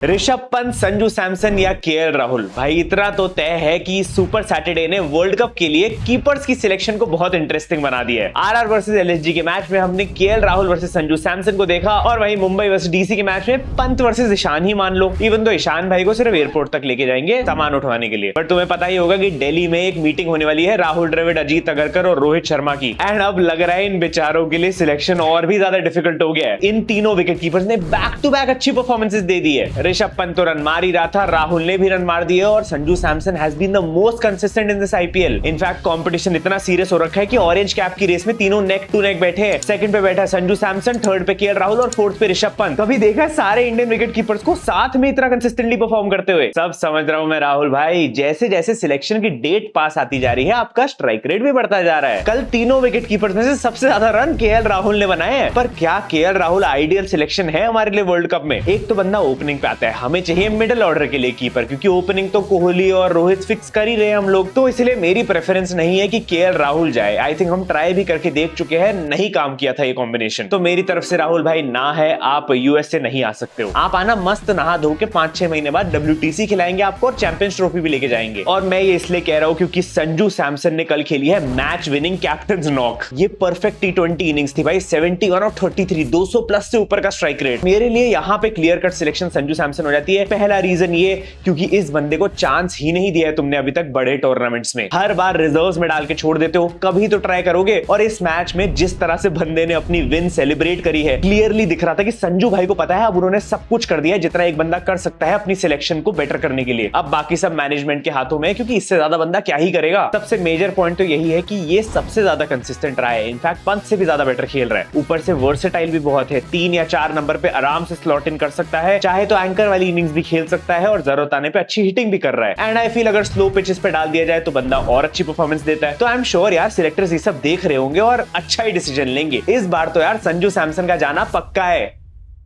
ऋषभ पंत, संजू सैमसन या केएल राहुल, भाई इतना तो तय है कि सुपर सैटरडे ने वर्ल्ड कप के लिए कीपर्स की सिलेक्शन को बहुत इंटरेस्टिंग बना दिया है। आरआर वर्सेस एलएसजी के मैच में हमने केएल राहुल वर्सेस संजू सैमसन को देखा और वहीं मुंबई वर्सेस डीसी के मैच में पंत वर्सेस ईशान ही मान लो। इवन तो ईशान भाई को सिर्फ एयरपोर्ट तक लेके जाएंगे सामान उठवाने के लिए। पर तुम्हें पता ही होगा कि दिल्ली में एक मीटिंग होने वाली है राहुल द्रविड़, अजीत अगरकर और रोहित शर्मा की। एंड अब लग रहा है इन बेचारों के लिए सिलेक्शन और भी ज्यादा डिफिकल्ट हो गया है। इन तीनों विकेट कीपर्स ने बैक टू बैक अच्छी परफॉर्मेंसेस दे दी है। ऋषभ पंत तो रन मार ही रहा था, राहुल ने भी रन मार दिए और Sanju Samson has been the most consistent in this IPL. In fact competition इतना सीरियस हो रखा है कि ऑरेंज कैप की रेस में तीनों नेक टू नेक बैठे हैं। सेकंड पे बैठा संजू सैमसन, थर्ड पे केएल राहुल और फोर्थ पे ऋषभ पंत। कभी देखा है सारे इंडियन विकेट कीपर्स को साथ में इतना कंसिस्टेंटली परफॉर्म करते हुए? सब समझ रहा हूं मैं राहुल भाई, जैसे जैसे सिलेक्शन की डेट पास आती जा रही है आपका स्ट्राइक रेट भी बढ़ता जा रहा है। कल तीनों विकेट कीपर्स में से सबसे ज्यादा रन केएल राहुल ने बनाए हैं। पर क्या केएल राहुल आइडियल सिलेक्शन है हमारे लिए वर्ल्ड कप में? एक तो बंदा ओपनिंग पे आता है, हमें चाहिए मिडिल ऑर्डर के लिए कीपर, क्योंकि ओपनिंग तो कोहली और रोहित फिक्स कर ही रहे हम लोग। तो इसलिए मेरी प्रेफरेंस नहीं है कि केएल राहुल जाए। आई थिंक हम ट्राई भी करके देख चुके हैं, नहीं काम किया था ये कॉम्बिनेशन। तो मेरी तरफ से राहुल भाई ना है, आप यूएस से नहीं आ सकते हो। आप आना मस्त नहा धो के 5-6 महीने बाद WTC खिलाएंगे आपको और चैंपियंस ट्रॉफी भी लेके जाएंगे। और मैं ये इसलिए कह रहा हूं क्योंकि संजू सैमसन ने कल खेली है मैच विनिंग कैप्टन्स नॉक। ये परफेक्ट T20 इनिंग्स थी भाई, 71 और 33, 200 प्लस से ऊपर का स्ट्राइक रेट। मेरे लिए यहाँ पे clear cut selection Sanju Samson हो जाती है। पहला रीजन ये क्योंकि इस बंदे को चांस ही नहीं दिया है तुमने अभी तक बड़े टूर्नामेंट्स में। हर बार रिजर्व्स में डाल के छोड़ देते हो, कभी तो ट्राई करोगे। और इस मैच में जिस तरह से बंदे ने अपनी विन सेलिब्रेट करी है, क्लियरली दिख रहा था कि संजू भाई को पता है अब उन्होंने सब कुछ कर दिया है जितना एक बंदा कर सकता है अपनी सिलेक्शन को बेटर करने के लिए। अब बाकी सब मैनेजमेंट के हाथों में, क्योंकि इससे ज्यादा बंदा क्या ही करेगा। सबसे मेजर पॉइंट तो यही है कि ये सबसे ज्यादा कंसिस्टेंट रहा है, इनफैक्ट पंत से भी ज्यादा बेटर खेल रहा है। ऊपर से वर्सेटाइल भी बहुत है, 3 या 4 नंबर पे आराम से स्लॉट इन कर सकता है, चाहे तो एंकर वाली इनिंग्स भी खेल सकता है और जरूरत आने पे अच्छी हिटिंग भी कर रहा है। एंड आई फील अगर स्लो पिचेस पे डाल दिया जाए तो बंदा और अच्छी परफॉर्मेंस देता है। तो आई एम श्योर यार सिलेक्टर्स ये सब देख रहे होंगे और अच्छा ही डिसीजन लेंगे। इस बार तो यार संजू सैमसन का जाना पक्का है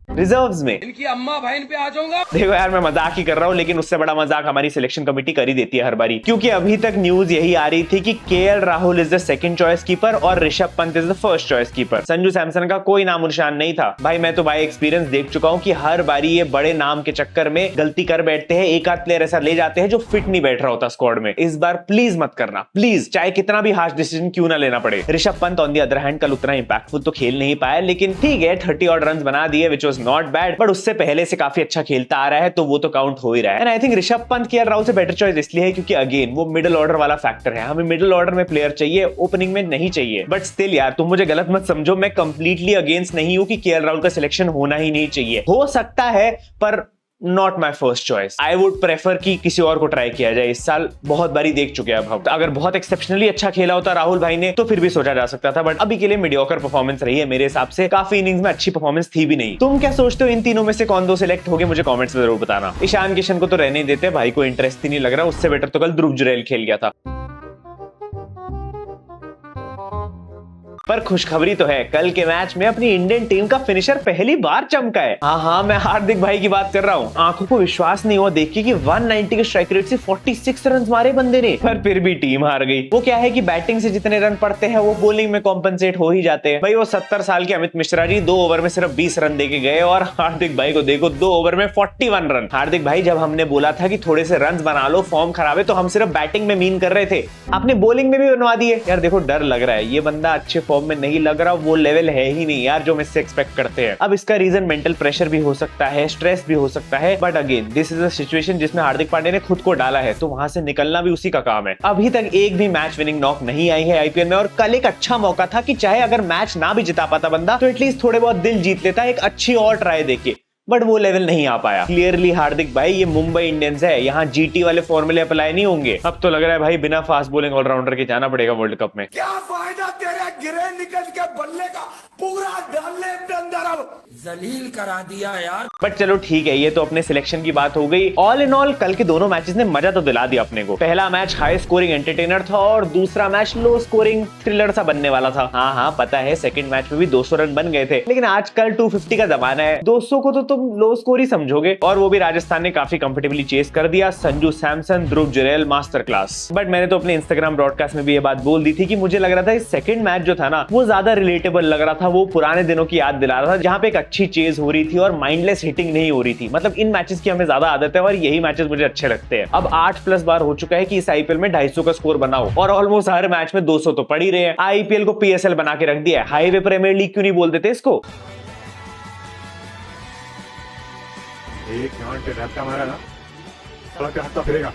रिजर्व्स में। इनकी अम्मा बहन पे आ जाऊंगा। देखो यार मैं मजाक ही कर रहा हूँ, लेकिन उससे बड़ा मजाक हमारी सिलेक्शन कमेटी कर ही देती है हर बारी। क्योंकि अभी तक न्यूज यही आ रही थी कि KL Rahul is the second choice keeper और Rishabh Pant is the first choice keeper. Sanju Samson का कोई नामो निशान नहीं था। भाई मैं तो बाय एक्सपीरियंस देख चुका हूँ कि हर बारी ये बड़े नाम के चक्कर में गलती कर बैठते हैं, एक आध प्लेयर ऐसा ले जाते हैं जो फिट नहीं बैठ रहा होता स्क्वाड में। इस बार प्लीज मत करना, प्लीज, चाहे कितना भी हार्श डिसीजन क्यों ना लेना पड़े। Rishabh Pant on the other hand कल उतना इंपैक्टफुल तो खेल नहीं पाया, लेकिन ठीक है 30 ऑड रन बना दिए which was not bad. But उससे पहले से काफी अच्छा खेलता आ रहा है, तो वो तो काउंट हो ही रहा है। And I think Rishabh Pant KL Rahul से बेटर चॉइस इसलिए है क्योंकि अगेन वो मिडिल ऑर्डर वाला फैक्टर है। हमें मिडिल ऑर्डर में प्लेयर चाहिए, ओपनिंग में नहीं चाहिए। बट स्टिल यार तुम मुझे गलत मत समझो, मैं कंप्लीटली अगेंस्ट नहीं हूं कि केएल राहुल का सिलेक्शन होना ही नहीं चाहिए। हो सकता है पर not my first choice. I would prefer कि किसी और को ट्राई किया जाए। इस साल बहुत बारी देख चुके हैं अब हम। अगर बहुत एक्सेप्शनली अच्छा खेला होता राहुल भाई ने तो फिर भी सोचा जा सकता था, बट अभी के लिए मीडियोकर परफॉर्मेंस रही है मेरे हिसाब से। काफी इनिंग्स में अच्छी परफॉर्मेंस थी भी नहीं। तुम क्या सोचते हो इन तीनों में से कौन दो सिलेक्ट होंगे? मुझे कमेंट्स में जरूर बताना। ईशान किशन को तो रहने ही देते, भाई को इंटरेस्ट ही नहीं लग रहा। उससे बेटर तो कल ध्रुव जुरैल खेल गया था। पर खुशखबरी तो है, कल के मैच में अपनी इंडियन टीम का फिनिशर पहली बार चमका है। हाँ मैं हार्दिक भाई की बात कर रहा हूँ। आंखों को विश्वास नहीं हुआ देख के कि 190 के स्ट्राइक रेट से 46 रन मारे बंदे ने, पर फिर भी टीम हार गई। वो क्या है कि बैटिंग से जितने रन पड़ते हैं वो बॉलिंग में कॉम्पनसेट हो ही जाते हैं। भाई वो 70 साल के अमित मिश्रा जी 2 ओवर में सिर्फ 20 रन देके गए और हार्दिक भाई को देखो 2 ओवर में 41 रन। हार्दिक भाई जब हमने बोला था कि थोड़े से रन बना लो, फॉर्म खराब है, तो हम सिर्फ बैटिंग में मीन कर रहे थे। आपने बॉलिंग में भी बनवा दिए। यार देखो डर लग रहा है, ये बंदा अच्छे फॉर्म में नहीं लग रहा, वो लेवल है ही नहीं यार जो हम इससे एक्सपेक्ट करते हैं। अब इसका रीजन मेंटल प्रेशर भी हो सकता है, स्ट्रेस भी हो सकता है, but again this is a situation जिसमें हार्दिक पांड्या ने खुद को डाला है, तो वहां से निकलना भी उसी का काम है। अभी तक एक भी मैच विनिंग नॉक नहीं आई है आईपीएल में, और कल एक अच्छा मौका था कि चाहे अगर मैच ना भी जिता पाता बंदा तो एटलीस्ट थोड़े बहुत दिल जीत लेता एक अच्छी और ट्राई देके, बट वो लेवल नहीं आ पाया। क्लियरली हार्दिक भाई ये मुंबई इंडियंस है, यहाँ जीटी वाले फॉर्मूले अप्लाई नहीं होंगे। अब तो लग रहा है भाई बिना फास्ट बॉलिंग ऑलराउंडर के जाना पड़ेगा वर्ल्ड कप में। क्या फायदा तेरे गिरे निकल के बल्ले का, पूरा डालने के अंदर अब जलील करा दिया यार। बट चलो ठीक है, ये तो अपने सिलेक्शन की बात हो गई। ऑल इन ऑल कल के दोनों मैचेस ने मजा तो दिला दिया अपने को। पहला मैच हाई स्कोरिंग एंटरटेनर था और दूसरा मैच लो स्कोरिंग थ्रिलर सा बनने वाला था। हाँ पता है सेकंड मैच में भी 200 रन बन गए थे, लेकिन आजकल 250 का जमाना है, 200 को तो तुम लो स्कोर ही समझोगे। और वो भी राजस्थान ने काफी कंफर्टेबली चेस कर दिया। संजू सैमसन, ध्रुव जुरैल मास्टर क्लास। बट मैंने तो अपने इंस्टाग्राम ब्रॉडकास्ट में भी ये बात बोल दी थी कि मुझे लग रहा था इस सेकंड मैच जो था ना वो ज्यादा रिलेटेबल लग रहा था, वो पुराने दिनों की याद दिला रहा था, जहाँ पे एक अच्छी चेज हो रही थी और माइंडलेस हिटिंग नहीं हो रही थी। मतलब इन मैचेस की हमें ज्यादा आदत है और यही मैचेस मुझे अच्छे लगते हैं। अब 8+ बार हो चुका है कि इस आईपीएल में 250 का स्कोर बनाओ और ऑलमोस्ट हर मैच में 200 तो पड़ ही रहे हैं। आईपीएल को पीएसएल बना के रख दिया है। हाईवे प्रीमियर लीग क्यों नहीं बोल देते इसको? एक यहाँ पे रैप्टा मारा ना, सड़क पे हफ्ता फिरेगा।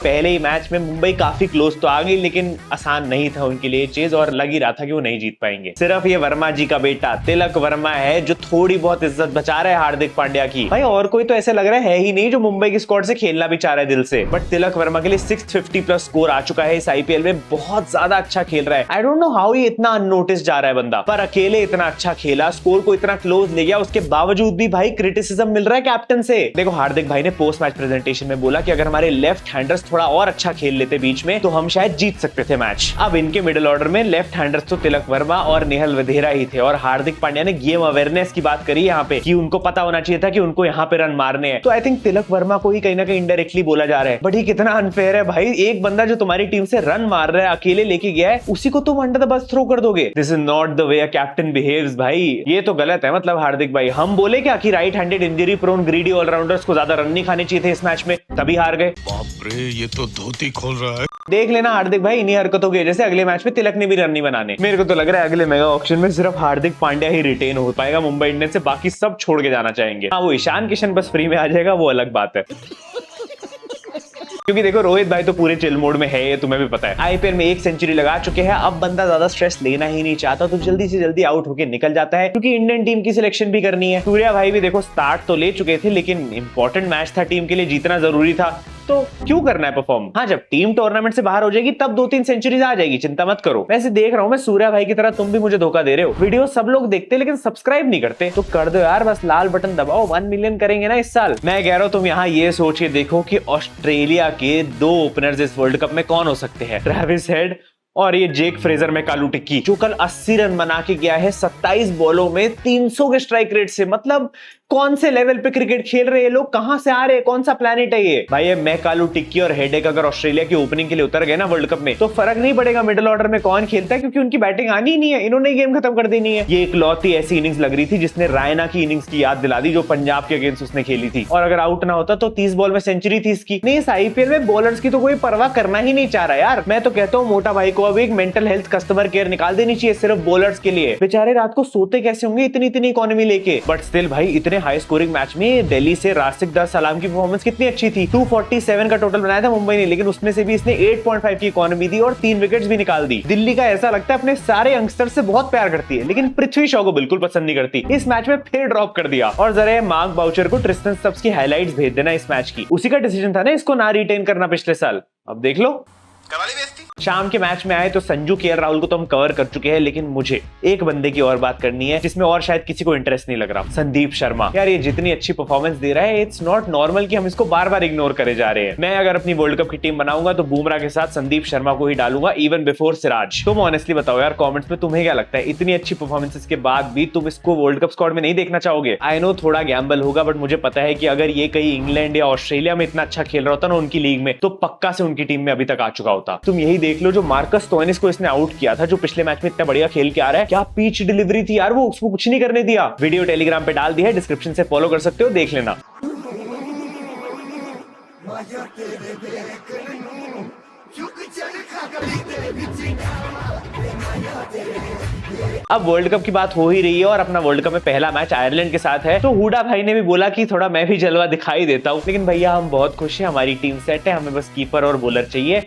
पहले ही मैच में मुंबई काफी क्लोज तो आ गई, लेकिन आसान नहीं था उनके लिए चेज और लग ही रहा था कि वो नहीं जीत पाएंगे। सिर्फ ये वर्मा जी का बेटा तिलक वर्मा है जो थोड़ी बहुत इज्जत बचा रहा है हार्दिक पांड्या की। भाई और कोई तो ऐसे लग रहा है ही नहीं जो मुंबई की स्क्वाड से खेलना भी चाह रहा है दिल से। बट तिलक वर्मा के लिए 650+ स्कोर आ चुका है इस आईपीएल में। बहुत ज्यादा अच्छा खेल रहा है। आई डोंट नो हाउ ये इतना अननोटिस जा रहा है बंदा, पर अकेले इतना अच्छा खेला, स्कोर को इतना क्लोज ले गया, उसके बावजूद भी भाई क्रिटिसिज्म मिल रहा है कैप्टन से। देखो हार्दिक भाई ने पोस्ट मैच प्रेजेंटेशन में बोला कि अगर हमारे लेफ्ट हैंडर्स थोड़ा और अच्छा खेल लेते बीच में तो हम शायद जीत सकते थे मैच। अब इनके मिडिल ऑर्डर में लेफ्ट हैंडर्स तो तिलक वर्मा और नेहल वधेरा ही थे और हार्दिक पांड्या ने गेम अवेयरनेस की बात करी यहाँ पे कि उनको पता होना चाहिए था कि उनको यहाँ पे रन मारने हैं। तो आई थिंक तिलक वर्मा को ही कहीं ना कहीं इनडायरेक्टली बोला जा रहा है। बट ये कितना अनफेयर है भाई, एक बंदा जो तुम्हारी टीम से रन मार रहा है, अकेले लेके गया है, उसी को तुम अंडर द बस थ्रो कर दोगे। This is not the way a captain behaves भाई, ये तो गलत है। मतलब हार्दिक भाई, हम बोले क्या कि right handed injury prone greedy all rounders को ज्यादा रन नहीं खाने चाहिए थे इस मैच में, तभी हार गए। बाप रे, ये तो धोती खोल रहा है। देख लेना हार्दिक भाई, इन्हीं हरकतों की वजह से अगले मैच में तिलक ने भी रन नहीं बनाने। मेरे को तो लग रहा है अगले मेगा ऑक्शन में सिर्फ हार्दिक पांड्या ही रिटेन हो पाएगा मुंबई इंडियंस से, बाकी सब छोड़ के जाना चाहेंगे। हाँ, वो ईशान किशन बस फ्री में आ जाएगा, वो अलग बात है। क्योंकि देखो रोहित भाई तो पूरे चिल मोड में है, ये तुम्हें भी पता है। आईपीएल में 1 सेंचुरी लगा चुके हैं। अब बंदा ज्यादा स्ट्रेस लेना ही नहीं चाहता, तो जल्दी से जल्दी आउट होके निकल जाता है, क्योंकि इंडियन टीम की सिलेक्शन भी करनी है। सूर्या भाई भी देखो स्टार्ट तो ले चुके थे, लेकिन इंपॉर्टेंट मैच था, टीम के लिए जीतना जरूरी था, तो क्यों करना है परफॉर्म। हाँ, जब टीम टूर्नामेंट से बाहर हो जाएगी तब 2-3 सेंचुरीज आ जाएगी, चिंता मत करो। वैसे देख रहा हूँ मैं सूर्या भाई की तरह तुम भी मुझे धोखा दे रहे हो। वीडियो सब लोग देखते लेकिन सब्सक्राइब नहीं करते, तो कर दो यार, बस लाल बटन दबाओ। 1 मिलियन करेंगे ना इस साल। मैं कह रहा हूँ तुम यहाँ ये सोच के देखो कि ऑस्ट्रेलिया के 2 ओपनर्स इस वर्ल्ड कप में कौन हो सकते हैं, ट्रेविस हेड और ये जेक फ्रेजर में कालू टिक्की, जो कल 80 रन बना के गया है 27 बॉलों में 300 के स्ट्राइक रेट से। मतलब कौन से लेवल पे क्रिकेट खेल रहे हैं लोग, कहां से आ रहे हैं, कौन सा प्लेनेट है ये भाई। ये मैकालू टिक्की और हेडेक अगर ऑस्ट्रेलिया की ओपनिंग के लिए उतर गए ना वर्ल्ड कप में, तो फर्क नहीं पड़ेगा मिडिल ऑर्डर में कौन खेलता है, क्योंकि उनकी बैटिंग आनी ही नहीं है, इन्होंने गेम खत्म कर देनी है। ये इकलौती ऐसी इनिंग्स लग रही थी जिसने रायना की इनिंग्स की याद दिला दी, जो पंजाब के अगेंस्ट उसने खेली थी। और अगर आउट ना होता तो 30 बॉल में सेंचुरी थी इसकी। नहीं, इस आईपीएल में बॉलर्स की तो कोई परवाह करना ही नहीं चाह रहा यार। मैं तो कहता हूँ मोटा भाई को अब एक मेंटल हेल्थ कस्टमर केयर निकाल देनी चाहिए सिर्फ बॉलर्स के लिए। बेचारे रात को सोते कैसे होंगे इतनी इकोनॉमी लेके। बट स्टिल भाई, इतने हाई स्कोरिंग मैच में दिल्ली से राशिक दार सलाम की परफॉर्मेंस कितनी अच्छी थी। 247 का टोटल बनाया था मुंबई ने, लेकिन उसमें से भी इसने 8.5 की इकोनॉमी दी और 3 विकेट्स भी निकाल दी। दिल्ली का ऐसा लगता है अपने सारे यंगस्टर से बहुत प्यार करती है, लेकिन पृथ्वी शॉ को बिल्कुल पसंद नहीं करती। इस मैच में फिर ड्रॉप कर दिया। और जरा मार्क बाउचर को ट्रिस्टन स्टब्स की हाइलाइट्स भेज देना इस मैच की। उसी का डिसीजन था ना इसको ना रिटेन करना पिछले साल। अब देख लो, करवाली बेइज्जती। शाम के मैच में आए तो संजू केएल राहुल को तो हम कवर कर चुके हैं, लेकिन मुझे एक बंदे की और बात करनी है जिसमें और शायद किसी को इंटरेस्ट नहीं लग रहा। संदीप शर्मा यार, ये जितनी अच्छी परफॉर्मेंस दे रहा है, इट्स नॉट नॉर्मल कि हम इसको बार बार इग्नोर करे जा रहे हैं। मैं अगर अपनी वर्ल्ड कप की टीम बनाऊंगा तो बुमराह के साथ संदीप शर्मा को ही डालूंगा, इवन बिफोर सिराज। तुम ऑनेस्टली बताओ यार कमेंट्स में, तुम्हें क्या लगता है इतनी अच्छी परफॉर्मेंसेस के बाद भी तुम इसको वर्ल्ड कप स्क्वाड में नहीं देखना चाहोगे? आई नो थोड़ा गैम्बल होगा, बट मुझे पता है कि अगर ये कहीं इंग्लैंड या ऑस्ट्रेलिया में इतना अच्छा खेल रहा होता ना उनकी लीग में, तो पक्का से उनकी टीम में अभी तक आ चुका होता। तुम यही देख लो, जो मार्कस स्टोइनिस को इसने आउट किया था, जो पिछले मैच में इतना बढ़िया खेल के आ रहा है, क्या पिच डिलीवरी थी यार, वो उसको कुछ नहीं करने दिया। वीडियो टेलीग्राम पे डाल दी है, डिस्क्रिप्शन से फॉलो कर सकते हो, देख लेना। अब वर्ल्ड कप की बात हो ही रही है और अपना वर्ल्ड कप में पहला मैच आयरलैंड के साथ है, तो हुडा भाई ने भी बोला कि थोड़ा मैं भी जलवा दिखाई देता हूं। लेकिन भैया हम बहुत खुश हैं, हमारी टीम सेट है, हमें बस कीपर और बॉलर चाहिए।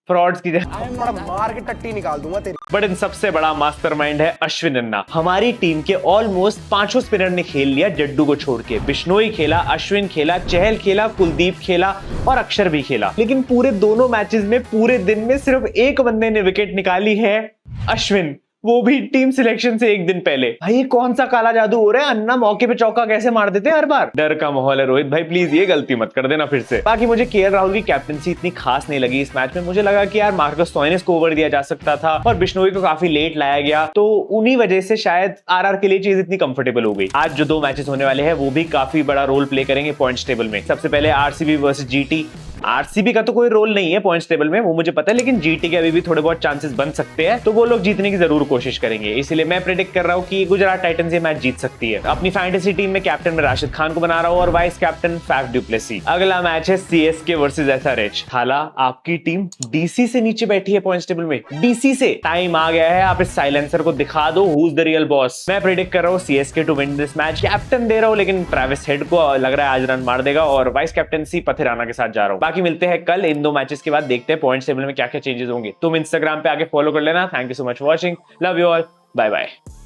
फ्रॉड्स की मार के टट्टी निकाल दूंगा तेरी। बट इन सबसे बड़ा मास्टरमाइंड है अश्विन अन्ना। हमारी टीम के ऑलमोस्ट 5 स्पिनर ने खेल लिया जड्डू को छोड़ के। बिश्नोई खेला, अश्विन खेला, चहल खेला, कुलदीप खेला और अक्षर भी खेला, लेकिन पूरे दोनों मैचेस में पूरे दिन में सिर्फ एक बंदे ने विकेट निकाली है, अश्विन, वो भी टीम सिलेक्शन से एक दिन पहले। भाई कौन सा काला जादू हो रहा है, अन्ना मौके पे चौका कैसे मार देते हैं हर बार। डर का माहौल है रोहित भाई, प्लीज ये गलती मत कर देना फिर से। बाकी मुझे केएल राहुल की कैप्टनसी इतनी खास नहीं लगी इस मैच में। मुझे लगा कि यार मार्कस स्टोइनिस को ओवर दिया जा सकता था और बिश्नोई को काफी लेट लाया गया, तो उन्हीं वजह से शायद आरआर के लिए चीज इतनी कंफर्टेबल हो गई। आज जो 2 मैचेस होने वाले हैं वो भी काफी बड़ा रोल प्ले करेंगे पॉइंट्स टेबल में। सबसे पहले आरसीबी वर्सेस जीटी, आरसीबी का तो कोई रोल नहीं है पॉइंट्स टेबल में, वो मुझे पता है, लेकिन जीटी के अभी भी थोड़े बहुत चांसेस बन सकते हैं, तो वो लोग जीतने की जरूर कोशिश करेंगे। इसलिए मैं प्रेडिक्ट कर रहा हूं कि गुजरात टाइटंस ये मैच जीत सकती है। अपनी फैंटेसी टीम में कैप्टन में राशिद खान को बना रहा हूं और vice captain Faf du Plessis. अगला मैच है सीएसके वर्सेस एसआरएच। हाला आपकी टीम डीसी से नीचे बैठी है पॉइंट्स टेबल में, डीसी से। टाइम आ गया है, आप इस साइलेंसर को दिखा दो who is the real boss. मैं प्रेडिक्ट कर रहा हूं CSK to win this match. Captain दे रहा हूं, लेकिन ट्रेविस हेड को लग रहा है आज रन मार देगा, और वाइस कैप्टनसी पथिराना के साथ जा रहा हूं। बाकी मिलते हैं कल इन 2 मैचेस के बाद, देखते हैं पॉइंट्स टेबल में क्या क्या चेंजेस होंगे। तुम इंस्टाग्राम पे आके फॉलो कर लेना। Thank you so much for watching, love you all, bye bye.